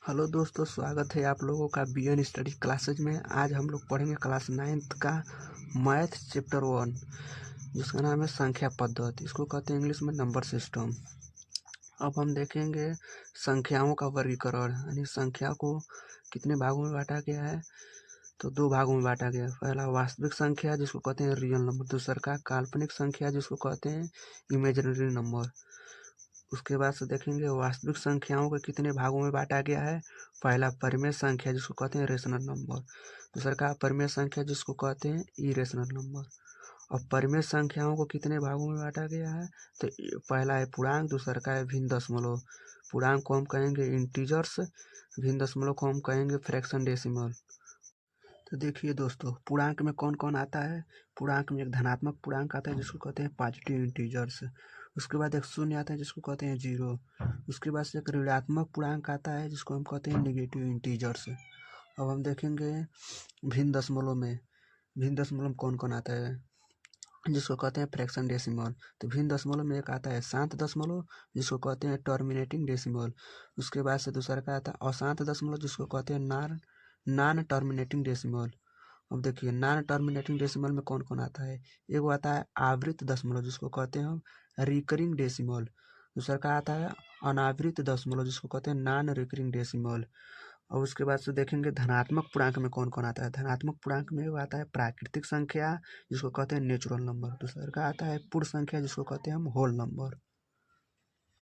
Hello दोस्तों, स्वागत है आप लोगों का बीएन स्टडी क्लासेज में। आज हम लोग पढ़ेंगे क्लास 9th का मैथ चैप्टर 1, जिसका नाम है संख्या पद्धति। इसको कहते हैं इंग्लिश में नंबर सिस्टम। अब हम देखेंगे संख्याओं का वर्गीकरण, यानी संख्या को कितने भागों में बांटा गया है। तो दो भागों में बांटा गया है। पहला वास्तविक संख्या जिसको कहते हैं रियल नंबर, दूसरा का काल्पनिक संख्या जिसको कहते हैं इमेजिनरी नंबर। उसके बाद से देखेंगे वास्तविक संख्याओं को कितने भागों में बांटा गया है। पहला परिमेय संख्या जिसको कहते हैं रेशनल नंबर, दूसरा का अपरिमेय संख्या जिसको कहते हैं इरेशनल नंबर। और परिमेय संख्याओं को कितने भागों में बांटा गया है। तो पहला है पूर्णांक, दूसरा का है भिन्न दशमलव। पूर्णांक को हम कहेंगे इंटीजर्स, भिन्न दशमलव को हम कहेंगे फ्रैक्शन डेसिमल। तो देखिए दोस्तों, पूर्णांक में कौन कौन आता है। पूर्णांक में एक धनात्मक पूर्णांक आता है जिसको कहते हैं पॉजिटिव इंटीजर्स। उसके बाद एक शून्य आता है जिसको कहते हैं जीरो। उसके बाद से एक ऋणात्मक पूर्णांक आता है जिसको हम कहते हैं नेगेटिव इंटीजर्स। अब हम देखेंगे भिन्न दशमलव में। भिन्न दशमलव में कौन कौन आता है, जिसको कहते हैं फ्रैक्शन डेसिमल। तो भिन्न दशमलव में एक आता है शांत दशमलव जिसको कहते हैं टर्मिनेटिंग डेसिमल। उसके बाद से दूसरा का आता है अशांत दशमलव जिसको कहते हैं नॉन टर्मिनेटिंग डेसिमल। अब देखिए नॉन टर्मिनेटिंग डेसिमल में कौन कौन आता है। एगो आता है आवृत दशमलव जिसको कहते हैं हम रिकरिंग डेसिमल। दूसरा का आता है अनावृत दशमलव जिसको कहते हैं नॉन रिकरिंग डेसिमल। और उसके बाद से देखेंगे धनात्मक पूर्णांक में कौन कौन आता है। धनात्मक पूर्णांक में वो आता है प्राकृतिक संख्या जिसको कहते हैं नेचुरल नंबर। दूसरा का आता है पूर्ण संख्या जिसको कहते हैं हम होल नंबर।